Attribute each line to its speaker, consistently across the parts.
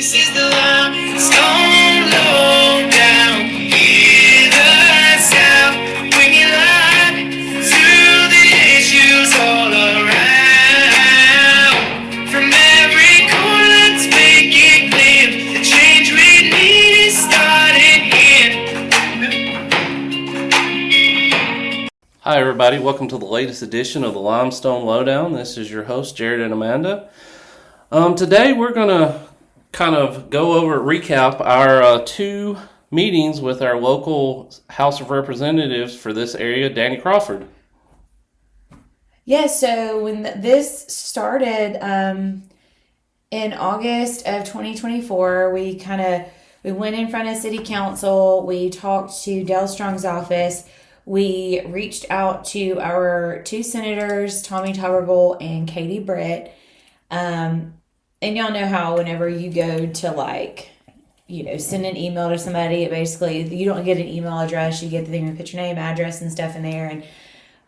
Speaker 1: This is the limestone lowdown. Hear the sound when you lie through the issues all around. From every corner, let's make it clear. The change we need is starting here.
Speaker 2: Hi everybody, welcome to the latest edition of the Limestone Lowdown. This is your host, Jared and Amanda. Today we're going to kind of recap our two meetings with our local House of Representatives for this area, Danny Crawford.
Speaker 3: Yeah, so when this started in August of 2024, we went in front of City Council. We talked to Dale Strong's office. We reached out to our two senators, Tommy Tuberville and Katie Britt. And y'all know how whenever you go to send an email to somebody, it basically, you don't get an email address, you get the thing with put your name, address, and stuff in there.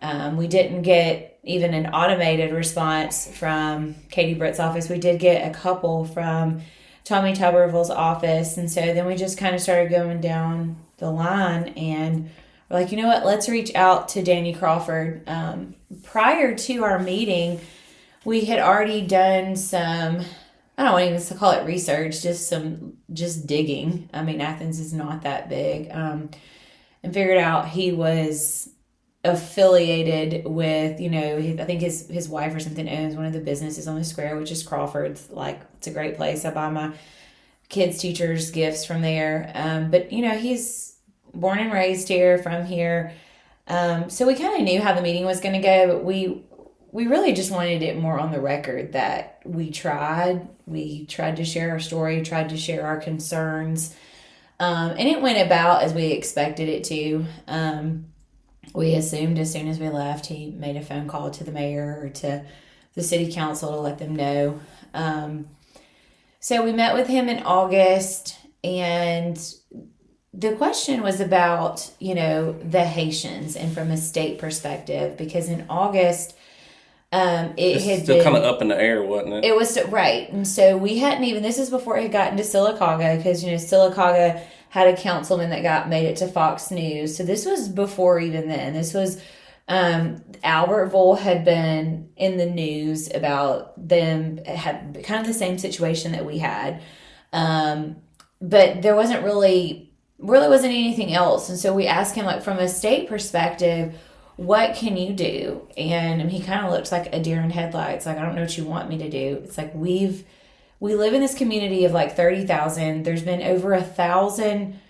Speaker 3: And we didn't get even an automated response from Katie Britt's office. We did get a couple from Tommy Tuberville's office. And so then we just kind of started going down the line and we're like, you know what, let's reach out to Danny Crawford. Prior to our meeting, we had already done some, I don't want even to call it research, just digging. I mean, Athens is not that big. And figured out he was affiliated with, I think his wife or something owns one of the businesses on the square, which is Crawford's. It's a great place. I buy my kids' teachers gifts from there. But he's born and raised here, from here. So we kind of knew how the meeting was going to go, but we really just wanted it more on the record that we tried to share our story, tried to share our concerns. And it went about as we expected it to. We assumed as soon as we left, he made a phone call to the mayor or to the city council to let them know. So we met with him in August, and the question was about, the Haitians and from a state perspective, because in August, it had
Speaker 2: still
Speaker 3: been
Speaker 2: kind of up in the air, wasn't it?
Speaker 3: It was right. And so we hadn't even, this is before it had gotten to Sylacauga, because, Sylacauga had a councilman that made it to Fox News. So this was before even then. This was, Albertville had been in the news about them, had kind of the same situation that we had. But there wasn't really wasn't anything else. And so we asked him, from a state perspective, what can you do? And he kind of looked like a deer in headlights. I don't know what you want me to do. It's we live in this community of 30,000. There's been over 1,000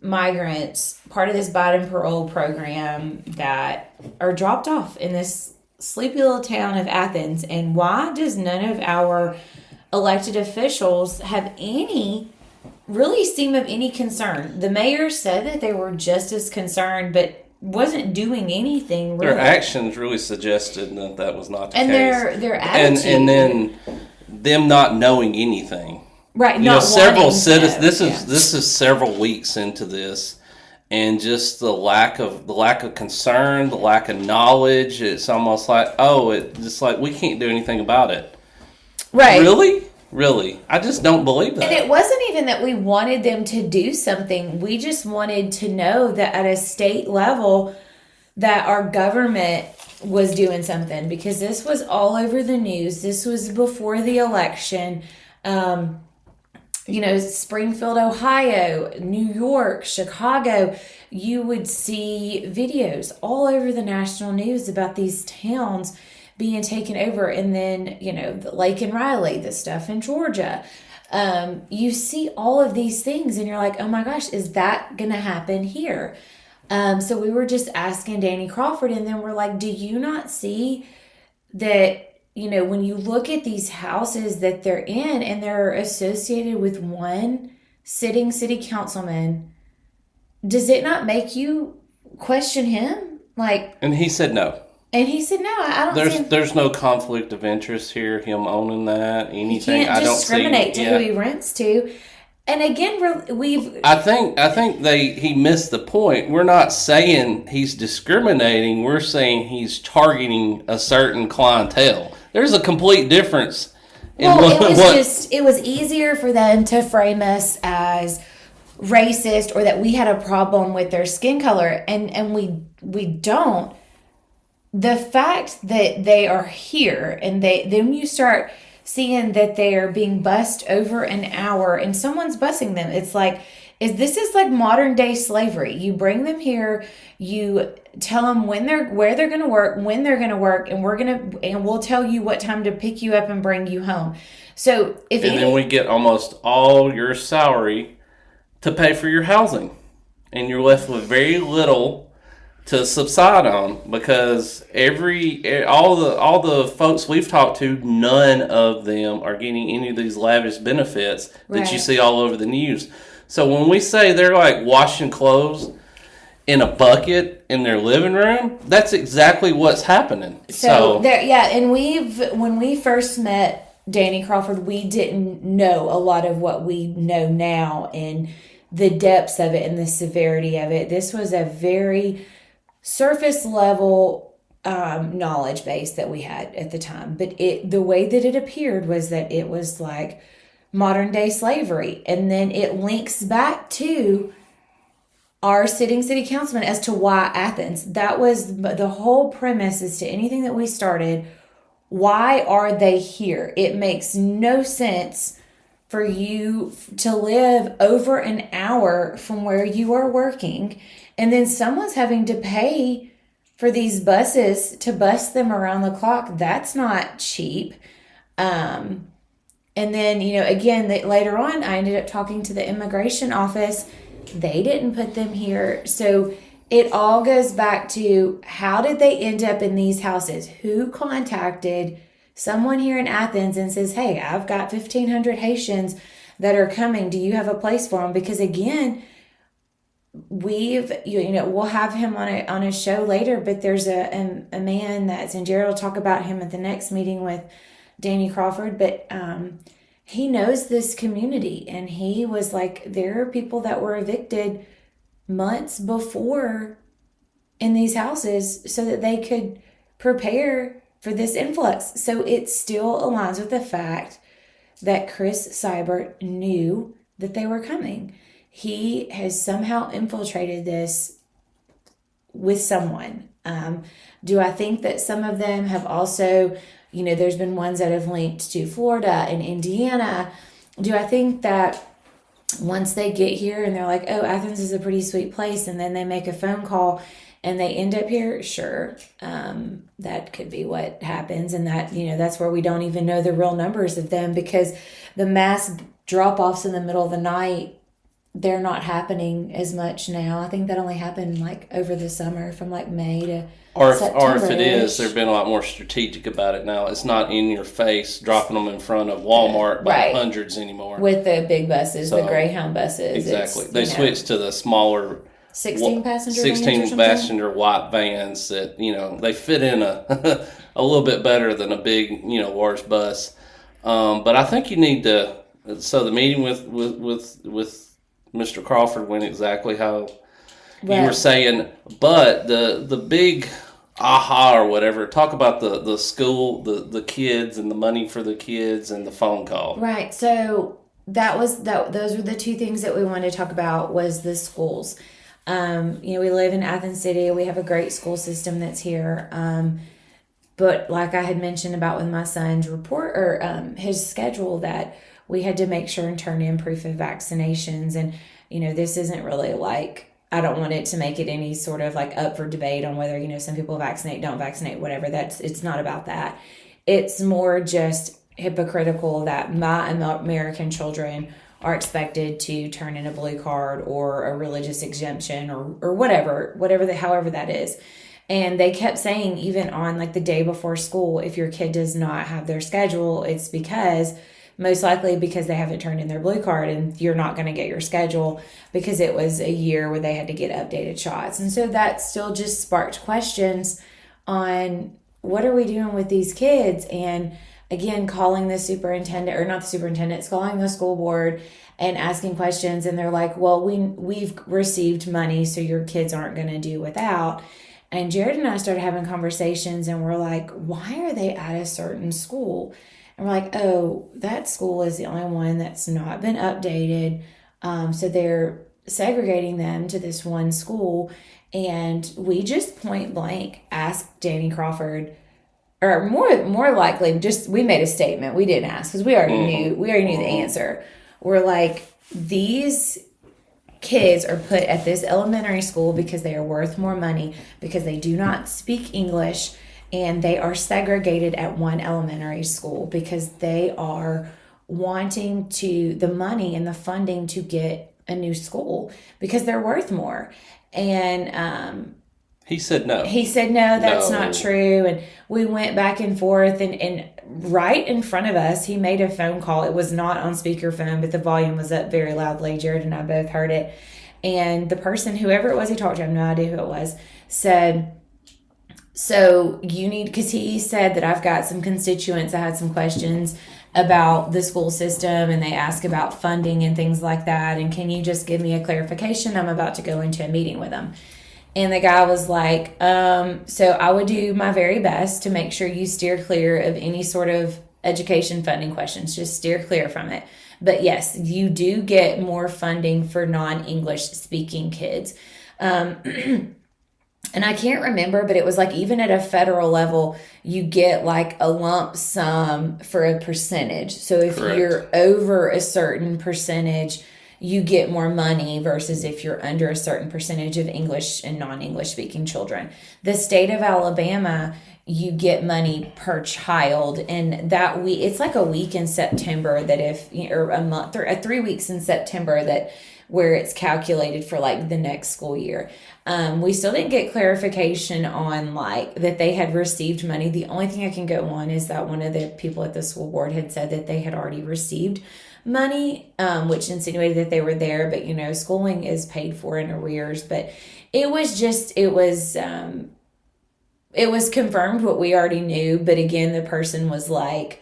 Speaker 3: migrants, part of this Biden parole program, that are dropped off in this sleepy little town of Athens. And why does none of our elected officials have really seem of any concern? The mayor said that they were just as concerned, but wasn't doing anything really.
Speaker 2: Their actions really suggested that was not the case.
Speaker 3: And their attitude.
Speaker 2: And then them not knowing anything.
Speaker 3: Right,
Speaker 2: several citizens. This is several weeks into this, and just the lack of concern, the lack of knowledge. It's almost we can't do anything about it.
Speaker 3: Right.
Speaker 2: Really? I just don't believe that.
Speaker 3: And it wasn't even that we wanted them to do something. We just wanted to know that at a state level that our government was doing something, because this was all over the news. This was before the election. Springfield, Ohio, New York, Chicago, you would see videos all over the national news about these towns being taken over. And then, the Lake and Riley, the stuff in Georgia. You see all of these things and you're like, oh my gosh, is that going to happen here? So we were just asking Danny Crawford, and then we're like, do you not see that, when you look at these houses that they're in and they're associated with one sitting city councilman, does it not make you question him?
Speaker 2: And he said no.
Speaker 3: And he said, no, I don't see him.
Speaker 2: There's no conflict of interest here, him owning that, anything.
Speaker 3: He can't discriminate to who he rents to. And again, I
Speaker 2: think he missed the point. We're not saying he's discriminating. We're saying he's targeting a certain clientele. There's a complete difference
Speaker 3: Well, it was easier for them to frame us as racist or that we had a problem with their skin color, and we don't. The fact that they are here and then you start seeing that they are being bussed over an hour and someone's bussing them. It's like, this is like modern day slavery. You bring them here, you tell them where they're going to work, when they're going to work, and we'll tell you what time to pick you up and bring you home. So
Speaker 2: then we get almost all your salary to pay for your housing, and you're left with very little to subside on, because all the folks we've talked to, none of them are getting any of these lavish benefits that you see all over the news. So when we say they're like washing clothes in a bucket in their living room, that's exactly what's happening. So
Speaker 3: and when we first met Danny Crawford, we didn't know a lot of what we know now and the depths of it and the severity of it. This was a very surface level knowledge base that we had at the time, but the way that it appeared was that it was like modern day slavery, and then it links back to our sitting city councilman as to why Athens. That was the whole premise as to anything that we started. Why are they here? It makes no sense for you to live over an hour from where you are working, and then someone's having to pay for these buses to bus them around the clock. That's not cheap. And then, again, later on, I ended up talking to the immigration office. They didn't put them here. So it all goes back to, how did they end up in these houses? Who contacted someone here in Athens and says, hey, I've got 1,500 Haitians that are coming. Do you have a place for them? Because again, we'll have him on a show later, but there's a man and Jared will talk about him at the next meeting with Danny Crawford, but he knows this community, and he was like, there are people that were evicted months before in these houses so that they could prepare for this influx. So it still aligns with the fact that Chris Seibert knew that they were coming. He has somehow infiltrated this with someone. Do I think that some of them have also, there's been ones that have linked to Florida and Indiana. Do I think that once they get here and they're like, oh, Athens is a pretty sweet place, and then they make a phone call and they end up here? Sure. That could be what happens. And that, that's where we don't even know the real numbers of them, because the mass drop-offs in the middle of the night, they're not happening as much now. I think that only happened like over the summer from like May to September.
Speaker 2: Or if it is, they've been a lot more strategic about it now. It's not in your face, dropping them in front of Walmart by hundreds anymore.
Speaker 3: With the big buses, the Greyhound buses.
Speaker 2: Exactly. They switched to the smaller
Speaker 3: 16 passenger
Speaker 2: white vans that, they fit in a little bit better than a big, large bus. But I think you need to, so the meeting with Mr. Crawford went exactly how you were saying, but the big aha or whatever, talk about the school, the kids and the money for the kids and the phone call.
Speaker 3: Right. So those were the two things that we wanted to talk about, was the schools. We live in Athens City. We have a great school system that's here. But like I had mentioned about with my son's report or his schedule, that we had to make sure and turn in proof of vaccinations. And, this isn't really like, I don't want it to make it any sort of like up for debate on whether, some people vaccinate, don't vaccinate, whatever. It's not about that. It's more just hypocritical that my American children are expected to turn in a blue card or a religious exemption or however that is. And they kept saying, even on like the day before school, if your kid does not have their schedule, it's most likely because they haven't turned in their blue card, and you're not going to get your schedule because it was a year where they had to get updated shots. And so that still just sparked questions on what are we doing with these kids? And again, calling the superintendent, or not the superintendent, it's calling the school board and asking questions. And they're like, well, we've received money, so your kids aren't going to do without. And Jared and I started having conversations, and we're like, why are they at a certain school? And we're like, oh, that school is the only one that's not been updated. So they're segregating them to this one school. And we just point blank asked Danny Crawford, or more likely, just we made a statement. We didn't ask because we already knew the answer. We're like, these kids are put at this elementary school because they are worth more money, because they do not speak English, and they are segregated at one elementary school because they are wanting the money and the funding to get a new school because they're worth more. And
Speaker 2: he said no.
Speaker 3: He said no, that's not true. And we went back and forth, and right in front of us, he made a phone call. It was not on speakerphone, but the volume was up very loudly. Jared and I both heard it. And the person, whoever it was he talked to, I have no idea who it was, said, so you need, because he said that I've got some constituents that had some questions about the school system, and they ask about funding and things like that. And can you just give me a clarification? I'm about to go into a meeting with them. And the guy was like, so I would do my very best to make sure you steer clear of any sort of education funding questions. Just steer clear from it. But yes, you do get more funding for non-English speaking kids. And I can't remember, but it was like even at a federal level, you get like a lump sum for a percentage. So if you're over a certain percentage, you get more money versus if you're under a certain percentage of English and non-English speaking children. The state of Alabama, you get money per child, and that it's like a week in September that or a month or 3 weeks in September where it's calculated for like the next school year. We still didn't get clarification on like that they had received money. The only thing I can go on is that one of the people at the school board had said that they had already received money, which insinuated that they were there, but schooling is paid for in arrears. But it was confirmed what we already knew. But again, the person was like,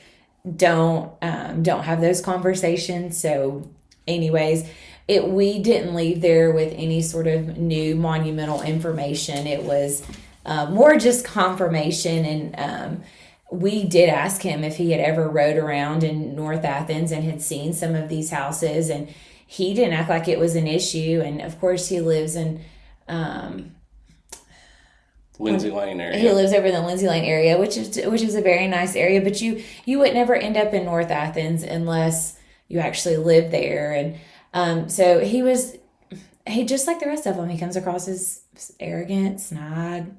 Speaker 3: don't have those conversations. So anyways, we didn't leave there with any sort of new monumental information. It was more just confirmation. And we did ask him if he had ever rode around in North Athens and had seen some of these houses, and he didn't act like it was an issue. And of course, he lives in
Speaker 2: Lindsay Lane area.
Speaker 3: He lives over in the Lindsay Lane area, which is a very nice area. But you would never end up in North Athens unless you actually lived there. And so he just like the rest of them, he comes across as arrogant, snide.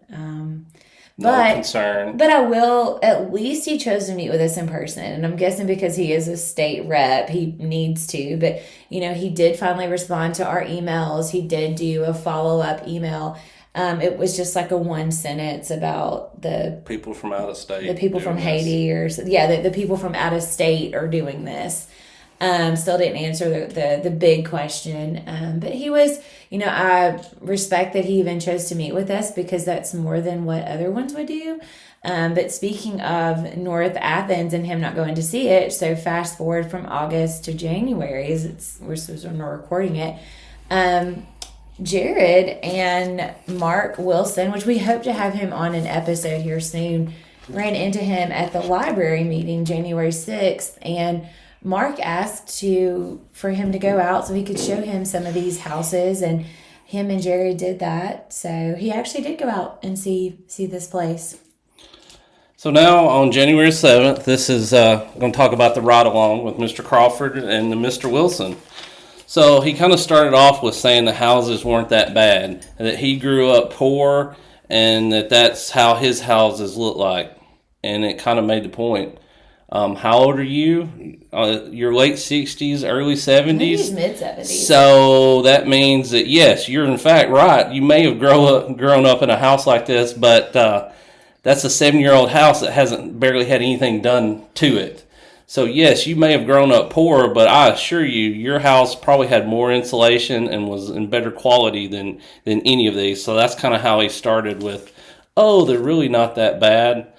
Speaker 2: No concern.
Speaker 3: But at least he chose to meet with us in person. And I'm guessing because he is a state rep, he needs to. But, he did finally respond to our emails. He did do a follow-up email. It was just like a one sentence about the
Speaker 2: people from out of state.
Speaker 3: The people from Haiti the people from out of state are doing this. Still didn't answer the big question. But he was, I respect that he even chose to meet with us because that's more than what other ones would do. But speaking of North Athens and him not going to see it, so fast forward from August to January, we're recording it. Jared and Mark Wilson, which we hope to have him on an episode here soon, ran into him at the library meeting January 6th, and Mark asked for him to go out so he could show him some of these houses, and him and Jerry did that. So he actually did go out and see this place.
Speaker 2: So now on January 7th, this is going to talk about the ride-along with Mr. Crawford and Mr. Wilson. So he kind of started off with saying the houses weren't that bad, and that he grew up poor, and that's how his houses look like. And it kind of made the point. How old are you? You're late 60s, early 70s?
Speaker 3: He's mid-70s.
Speaker 2: So that means that, yes, you're in fact right. You may have grown up in a house like this, but that's a 7-year-old house that hasn't barely had anything done to it. So, yes, you may have grown up poor, but I assure you, your house probably had more insulation and was in better quality than any of these. So that's kind of how he started with, they're really not that bad.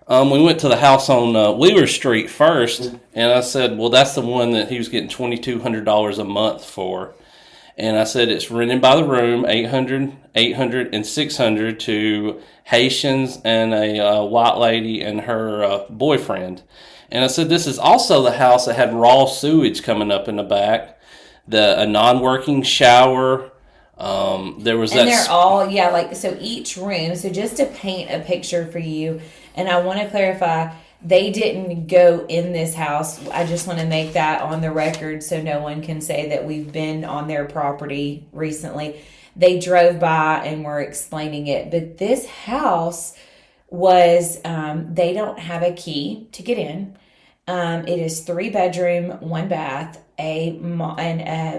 Speaker 2: We went to the house on Wheeler Street first, and I said, well, that's the one that he was getting $2,200 a month for. And I said, it's rented by the room, $800, and $600 to Haitians and a white lady and her boyfriend. And I said, this is also the house that had raw sewage coming up in the back, a non-working shower. There was
Speaker 3: and
Speaker 2: that.
Speaker 3: they're all, yeah, like, so each room, so just to paint a picture for you, and I want to clarify, they didn't go in this house. I just want to make that on the record so no one can say that we've been on their property recently. They drove by and were explaining it. But this house was, they don't have a key to get in. It is 3 bedroom, 1 bath. A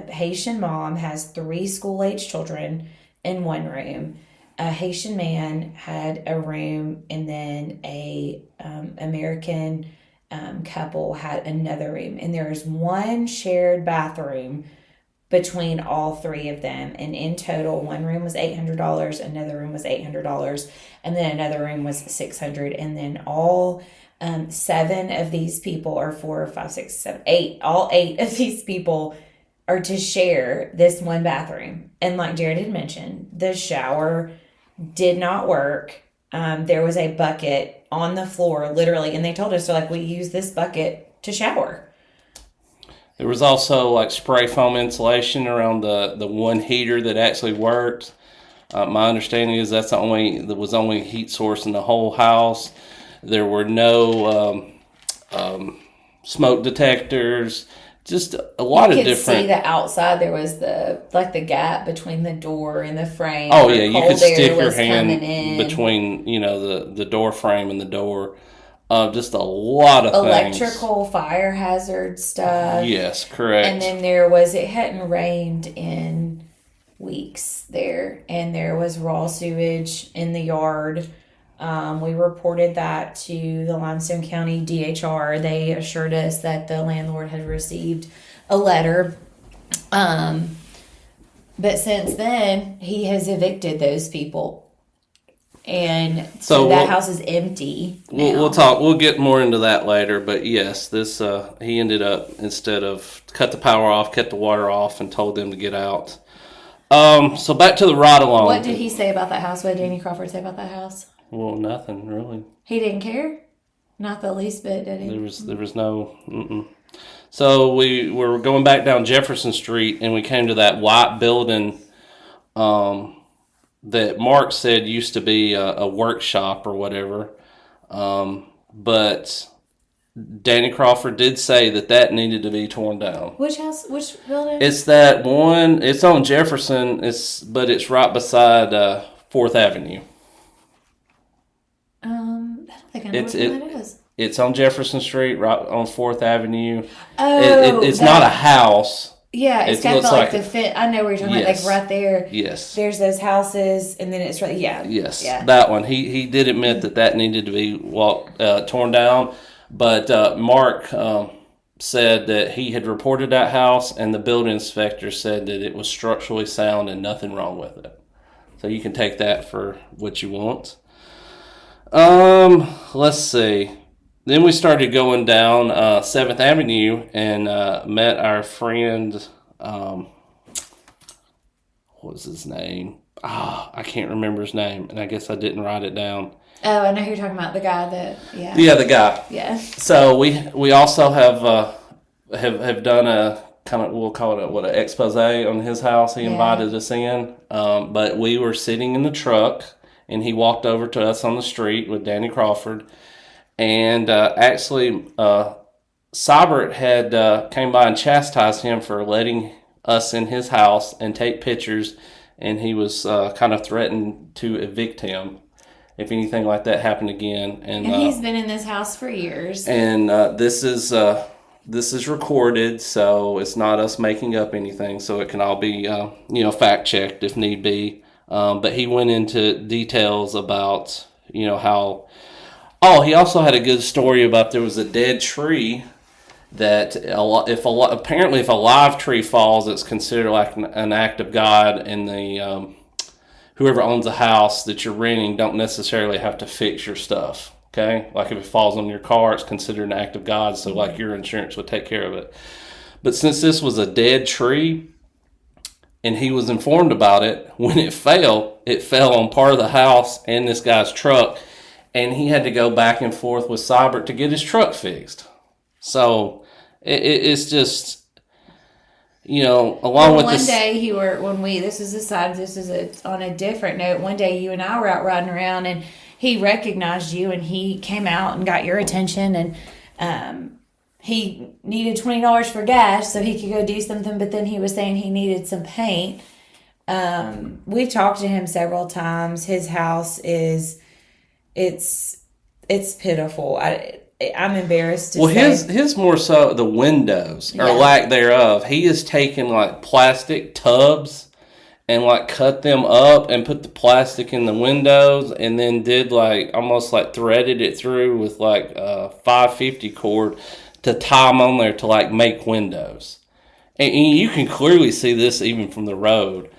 Speaker 3: Haitian mom has 3 school-age children in 1 room. A Haitian man had a room, and then a American couple had another room. And there is 1 shared bathroom between all 3 of them. And in total, 1 room was $800, another room was $800, and then another room was $600. And then all 7 of these people, or 4, 5, 6, 7, 8, all 8 of these people are to share this 1 bathroom. And like Jared had mentioned, the shower did not work. There was a bucket on the floor, literally, and they told us, they're like, we use this bucket to shower.
Speaker 2: There was also like spray foam insulation around the 1 heater that actually worked. My understanding is there was only heat source in the whole house. There were no smoke detectors. Just a lot of different. You could
Speaker 3: see the outside. There was the gap between the door and the frame.
Speaker 2: Oh yeah, you could stick your hand between the door frame and the door. Just a lot of
Speaker 3: electrical, fire hazard stuff.
Speaker 2: Yes, correct.
Speaker 3: And then it hadn't rained in weeks there, and there was raw sewage in the yard. We reported that to the Limestone County DHR. They assured us that the landlord had received a letter. But since then, he has evicted those people. And so that house is empty now.
Speaker 2: We'll get more into that later. But yes, this he ended up, instead of cut the power off, cut the water off, and told them to get out. So back to the ride along.
Speaker 3: What did he say about that house? What did Danny Crawford say about that house?
Speaker 2: Well, nothing really.
Speaker 3: He didn't care? Not the least bit, did he?
Speaker 2: There was no. Mm-mm. So we were going back down Jefferson Street, and we came to that white building that Mark said used to be a workshop or whatever. But Danny Crawford did say that needed to be torn down.
Speaker 3: Which house? Which building?
Speaker 2: It's that one. It's on Jefferson. But it's right beside 4th Avenue.
Speaker 3: I don't think I know which one that is.
Speaker 2: It's on Jefferson Street, right on 4th Avenue.
Speaker 3: Oh,
Speaker 2: it's not a house.
Speaker 3: Yeah, it's got the fit. I know where you're talking about, like right there.
Speaker 2: Yes.
Speaker 3: There's those houses, and then it's right. Yeah.
Speaker 2: Yes.
Speaker 3: Yeah.
Speaker 2: That one. He did admit that needed to be torn down, but Mark said that he had reported that house, and the building inspector said that it was structurally sound and nothing wrong with it. So you can take that for what you want. Let's see. Then we started going down 7th Avenue and met our friend, what was his name? I can't remember his name, and I guess I didn't write it down.
Speaker 3: Oh, I know who you're talking about, the guy that, yeah.
Speaker 2: Yeah, the guy.
Speaker 3: Yeah.
Speaker 2: So we also have done a kind of, we'll call it an expose on his house. He invited us in, but we were sitting in the truck, and he walked over to us on the street with Danny Crawford. And actually, Seibert had came by and chastised him for letting us in his house and take pictures, and he was kind of threatened to evict him if anything like that happened again. And
Speaker 3: he's been in this house for years.
Speaker 2: And this is recorded, so it's not us making up anything, so it can all be fact checked if need be. But he went into details about how. Oh, he also had a good story about there was a dead tree that apparently if a live tree falls, it's considered like an act of God, and the whoever owns the house that you're renting don't necessarily have to fix your stuff. Okay, like if it falls on your car, it's considered an act of God, so like your insurance would take care of it. But since this was a dead tree, and he was informed about it, when it fell on part of the house and this guy's truck. And he had to go back and forth with Seibert to get his truck fixed. So it's just, along with
Speaker 3: one
Speaker 2: this.
Speaker 3: day this is on a different note. One day you and I were out riding around and he recognized you and he came out and got your attention and he needed $20 for gas so he could go do something, but then he was saying he needed some paint. We've talked to him several times. His house it's pitiful. I'm embarrassed to say.
Speaker 2: His more so the windows or lack thereof. He has taken like plastic tubs and like cut them up and put the plastic in the windows and then did like almost like threaded it through with like a 550 cord to tie them on there to like make windows. And you can clearly see this even from the road.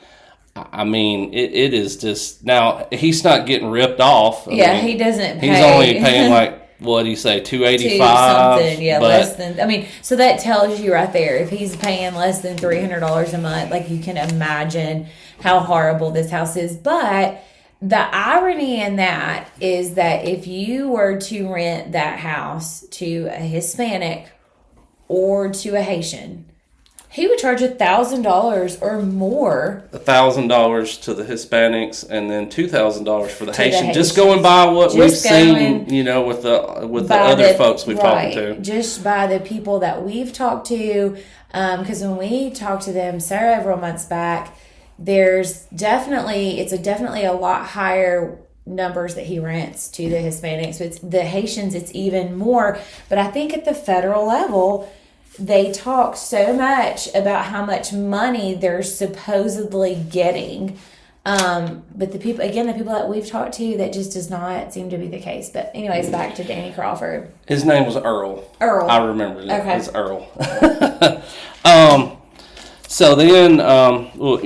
Speaker 2: I mean, it is just, now he's not getting ripped off.
Speaker 3: He doesn't pay.
Speaker 2: He's only paying like, what do you say, $285?
Speaker 3: Something, less than, so that tells you right there, if he's paying less than $300 a month, like you can imagine how horrible this house is. But the irony in that is that if you were to rent that house to a Hispanic or to a Haitian, he would charge $1,000 or more.
Speaker 2: $1,000 to the Hispanics and then $2,000 for the Haitian. Just going by what we've seen, with the other folks we've talked to.
Speaker 3: Just by the people that we've talked to, because when we talked to them several months back, it's definitely a lot higher numbers that he rents to the Hispanics. But the Haitians, it's even more. But I think at the federal level, they talk so much about how much money they're supposedly getting. But the people that we've talked to, that just does not seem to be the case. But anyways, back to Danny Crawford.
Speaker 2: His name was Earl.
Speaker 3: I
Speaker 2: remember that.
Speaker 3: Okay.
Speaker 2: It's Earl. So then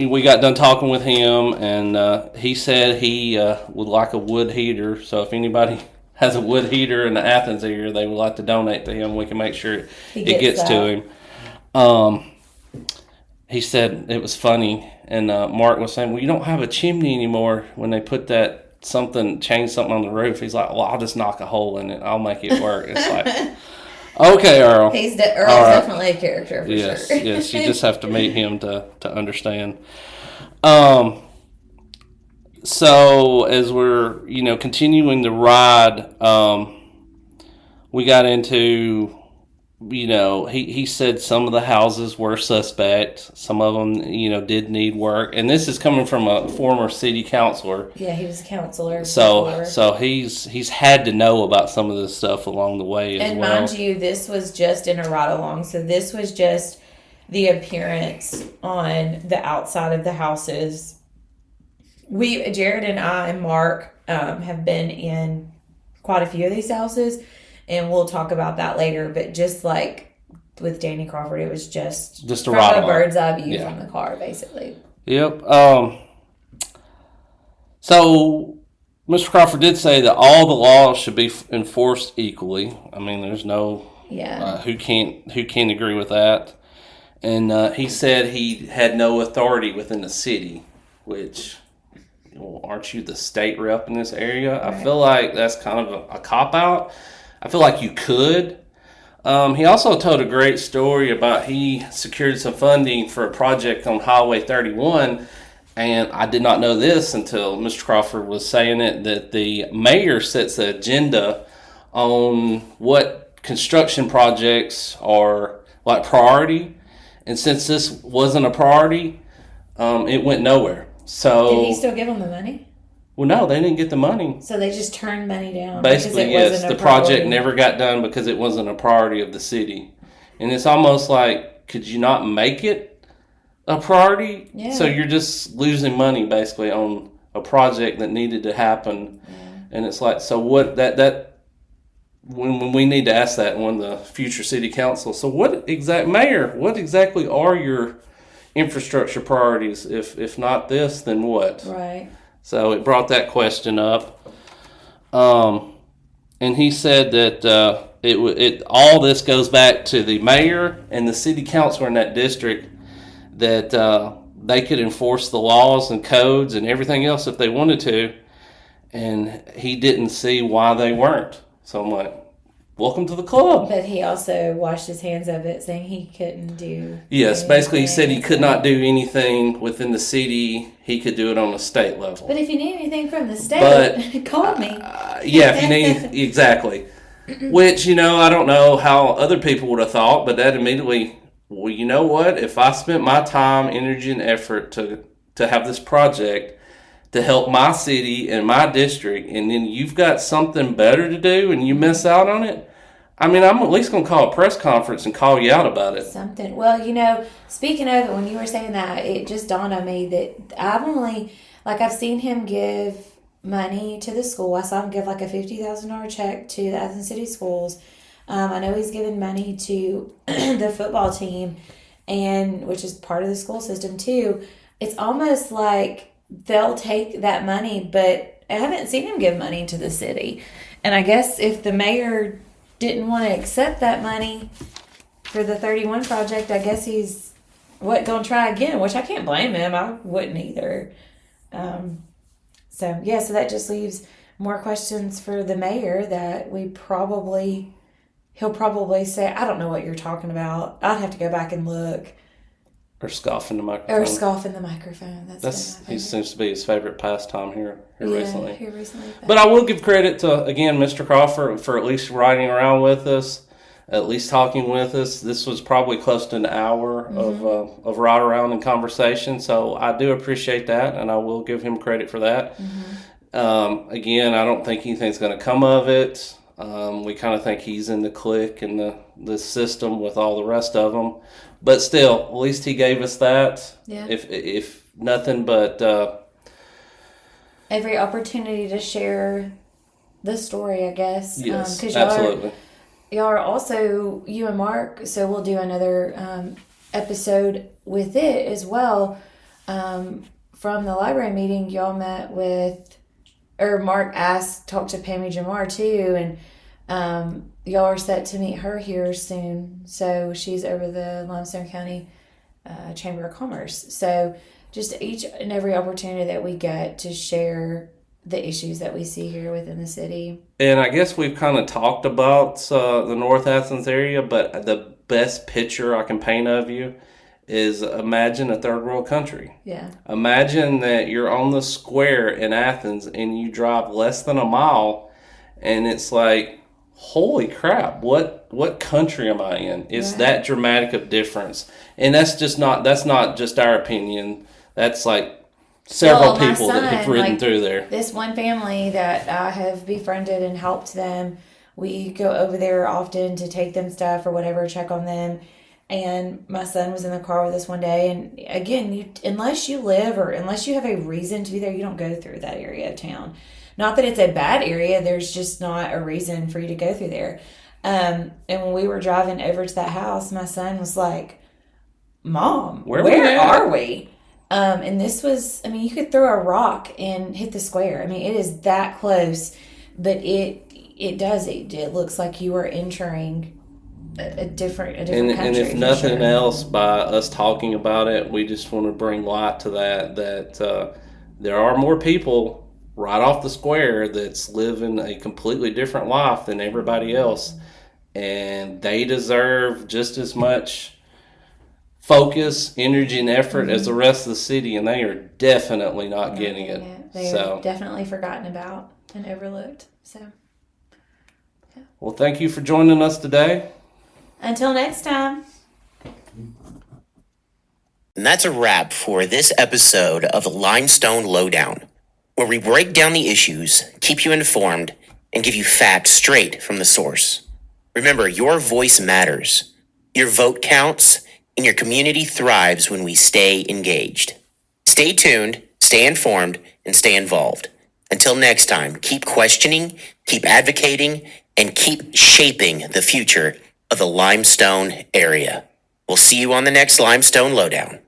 Speaker 2: we got done talking with him, and he said he would like a wood heater. So if anybody has a wood heater in the Athens area, they would like to donate to him. We can make sure it gets to him. He said it was funny, and Mark was saying, well, you don't have a chimney anymore when they put change something on the roof. He's like, well, I'll just knock a hole in it. I'll make it work. It's like, okay, Earl.
Speaker 3: Earl's definitely a character for sure.
Speaker 2: Yes, you just have to meet him to understand. So as we're, continuing the ride, we got into, he said some of the houses were suspect. Some of them, did need work. And this is coming from a former city councilor.
Speaker 3: Yeah, he was a councilor.
Speaker 2: So he's had to know about some of this stuff along the way as well.
Speaker 3: And mind you, this was just in a ride along. So this was just the appearance on the outside of the houses. Jared and I and Mark have been in quite a few of these houses, and we'll talk about that later. But just like with Danny Crawford, it was just
Speaker 2: a ride
Speaker 3: from a bird's eye view from the car, basically.
Speaker 2: Yep. So Mr. Crawford did say that all the laws should be enforced equally. I mean, there's no who can't agree with that. And he said he had no authority within the city, which, aren't you the state rep in this area? Right. I feel like that's kind of a cop-out. I feel like you could. He also told a great story about he secured some funding for a project on Highway 31, and I did not know this until Mr. Crawford was saying it, that the mayor sets the agenda on what construction projects are like priority. And since this wasn't a priority, it went nowhere. So
Speaker 3: did he still give them the money?
Speaker 2: Well, no, they didn't get the money.
Speaker 3: So they just turned money down.
Speaker 2: Basically, yes. The project never got done because it wasn't a priority of the city. And it's almost like, could you not make it a priority? Yeah. So you're just losing money basically on a project that needed to happen. Yeah. And it's like, so what when we need to ask that in the future city council. So what exactly are your infrastructure priorities? If not this, then what?
Speaker 3: Right.
Speaker 2: So it brought that question up. And he said that it all this goes back to the mayor and the city councilor in that district, that they could enforce the laws and codes and everything else if they wanted to, and he didn't see why they weren't. So I'm like, welcome to the club.
Speaker 3: But he also washed his hands of it, saying he couldn't do.
Speaker 2: Yes, basically he said he could
Speaker 3: anything.
Speaker 2: not do anything within the city. He could do it on the state level.
Speaker 3: But if you need anything from the state, call me.
Speaker 2: Yeah, if you need, exactly. Which, I don't know how other people would have thought, but that immediately, well, you know what? If I spent my time, energy, and effort to have this project to help my city and my district, and then you've got something better to do and you miss out on it, I'm at least going to call a press conference and call you out about it.
Speaker 3: Something. Well, speaking of it, when you were saying that, it just dawned on me that I've seen him give money to the school. I saw him give like a $50,000 check to the Athens City Schools. I know he's given money to the football team, and which is part of the school system too. It's almost like they'll take that money, but I haven't seen him give money to the city. And I guess if the mayor didn't want to accept that money for the 31 project, I guess he's going to try again, which I can't blame him. I wouldn't either. So that just leaves more questions for the mayor that he'll probably say, I don't know what you're talking about. I'd have to go back and look.
Speaker 2: Or scoff in the microphone. He seems to be his favorite pastime here recently.
Speaker 3: Here recently.
Speaker 2: But I will give credit to, again, Mr. Crawford for at least riding around with us, at least talking with us. This was probably close to an hour of ride around and conversation. So I do appreciate that, and I will give him credit for that. Again, I don't think anything's going to come of it. We kind of think he's in the clique and the system with all the rest of them. But still, at least he gave us that.
Speaker 3: Yeah.
Speaker 2: If nothing but
Speaker 3: every opportunity to share the story, I guess.
Speaker 2: Yes,
Speaker 3: 'cause
Speaker 2: absolutely.
Speaker 3: Y'all are also, you and Mark, so we'll do another episode with it as well. From the library meeting, y'all met with, or Mark talked to Pammy Jamar too, and y'all are set to meet her here soon. So she's over the Limestone County Chamber of Commerce. So just each and every opportunity that we get to share the issues that we see here within the city.
Speaker 2: And I guess we've kind of talked about the North Athens area, but the best picture I can paint of you is imagine a third world country.
Speaker 3: Yeah.
Speaker 2: Imagine that you're on the square in Athens and you drive less than a mile and it's like, holy crap, what country am I in? It's that dramatic of difference. And that's not just our opinion. That's like several people that have ridden through there.
Speaker 3: This one family that I have befriended and helped them, we go over there often to take them stuff or whatever, check on them. And my son was in the car with us one day. And again, unless you live or unless you have a reason to be there, you don't go through that area of town. Not that it's a bad area. There's just not a reason for you to go through there. And when we were driving over to that house, my son was like, Mom, where are we? And this was, you could throw a rock and hit the square. It is that close, but it looks like you are entering a different country.
Speaker 2: And if nothing else, by us talking about it, we just want to bring light to that there are more people right off the square that's living a completely different life than everybody else, and they deserve just as much focus, energy, and effort as the rest of the city, and they are definitely not getting it.
Speaker 3: They're definitely forgotten about and overlooked. So, yeah.
Speaker 2: Well, thank you for joining us today.
Speaker 3: Until next time.
Speaker 4: And that's a wrap for this episode of the Limestone Lowdown, where we break down the issues, keep you informed, and give you facts straight from the source. Remember, your voice matters. Your vote counts, and your community thrives when we stay engaged. Stay tuned, stay informed, and stay involved. Until next time, keep questioning, keep advocating, and keep shaping the future of the Limestone area. We'll see you on the next Limestone Lowdown.